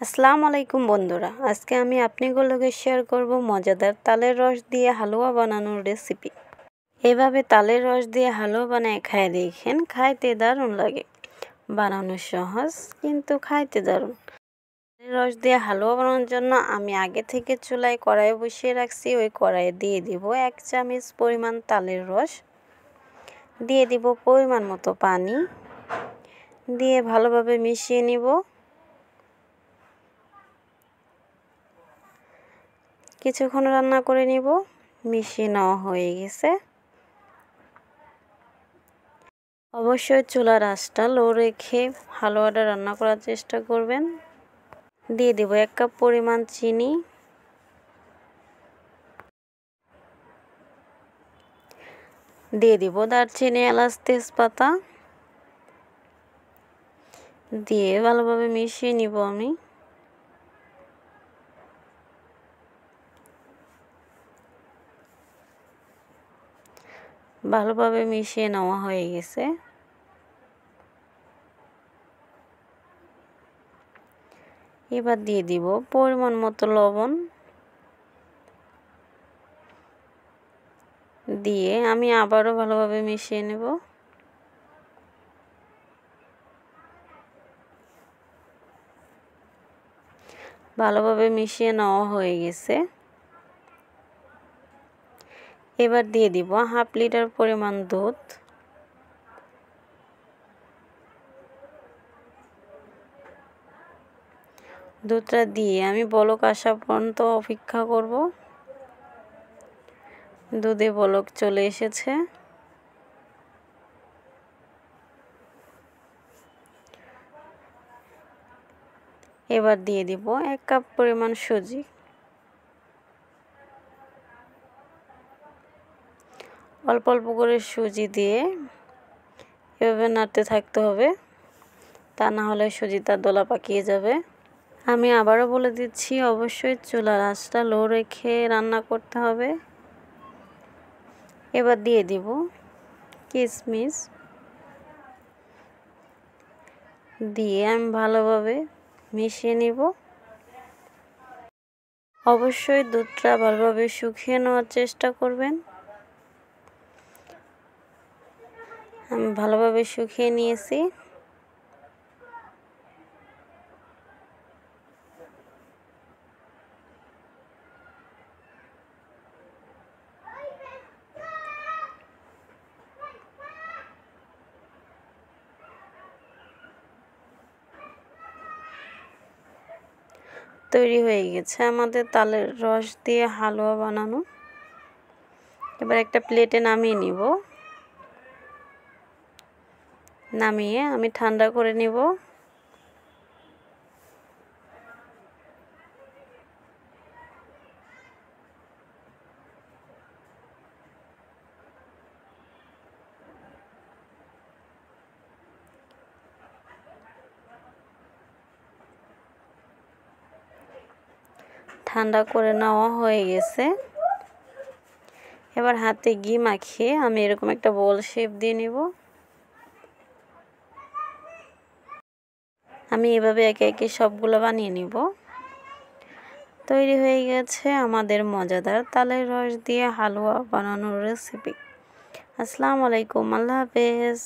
আসসালামু আলাইকুম বন্ধুরা, আজকে আমি আপনাদের শেয়ার করব মজাদার তালের রস দিয়ে হালুয়া বানানোর রেসিপি। এভাবে তালের রস দিয়ে হালুয়া বানায় খায় দেখেন, খাইতে দারুণ লাগে। বানানো সহজ কিন্তু খাইতে দারুণ। তালের রস দিয়ে হালুয়া বানানোর জন্য আমি আগে থেকে চুলায় কড়াই বসিয়ে রাখছি। ওই কড়াইয়ে দিয়ে দিব 1 চামচ পরিমাণ তালের রস, দিয়ে দিব পরিমাণ মতো পানি, দিয়ে ভালোভাবে মিশিয়ে নিব। কিছুক্ষণ রান্না করে নিব। মিশিয়ে নেওয়া হয়ে গেছে। অবশ্যই চুলার আঁচটা লো রেখে হালুয়াটা রান্না করার চেষ্টা করবেন। দিয়ে দেব 1 কাপ পরিমাণ চিনি, দিয়ে দিব দারচিনি, এলাচ, তেজপাতা, দিয়ে ভালোভাবে মিশিয়ে নিব। আমি ভালোভাবে মিশিয়ে নেওয়া হয়ে গেছে। এবার দিয়ে দিব পরিমাণ মতো লবণ, দিয়ে আমি আবারও ভালোভাবে মিশিয়ে নেব। ভালোভাবে মিশিয়ে নেওয়া হয়ে গেছে। এবার দিয়ে দিব 1/2 লিটার পরিমাণ দুধ, দুধটা দিয়ে আমি বলক আসা পর্যন্ত অপেক্ষা করব। দুধে বলক চলে এসেছে। এবার দিয়ে দিব 1 কাপ পরিমাণ সুজি, অল্প অল্প করে সুজি দিয়ে এভাবে নাড়তে থাকতে হবে, তা না হলে সুজিটা দলা পাকিয়ে যাবে। আমি আবারও বলে দিচ্ছি, অবশ্যই চুলার আঁচটা লো রেখে রান্না করতে হবে। এবার দিয়ে দিব কিশমিশ, দিয়ে আমি ভালোভাবে মিশিয়ে নিব। অবশ্যই দুধটা ভালোভাবে শুকিয়ে নেওয়ার চেষ্টা করবেন। আমি ভালোভাবে শুকিয়ে নিয়েছি। তৈরি হয়ে গেছে আমাদের তালের রস দিয়ে হালুয়া বানানো। এবার একটা প্লেটে নামিয়ে নিব। নামিয়ে আমি ঠান্ডা করে নিব। ঠান্ডা করে নেওয়া হয়ে গেছে। এবার হাতে ঘি মাখিয়ে আমি এরকম একটা বল শেপ দিয়ে নিব। আমি এভাবে একে একে সবগুলো বানিয়ে নিব। তৈরি হয়ে গেছে আমাদের মজাদার তালের রস দিয়ে হালুয়া বানানোর রেসিপি। আসসালামু আলাইকুম, আল্লাহ হাফেজ।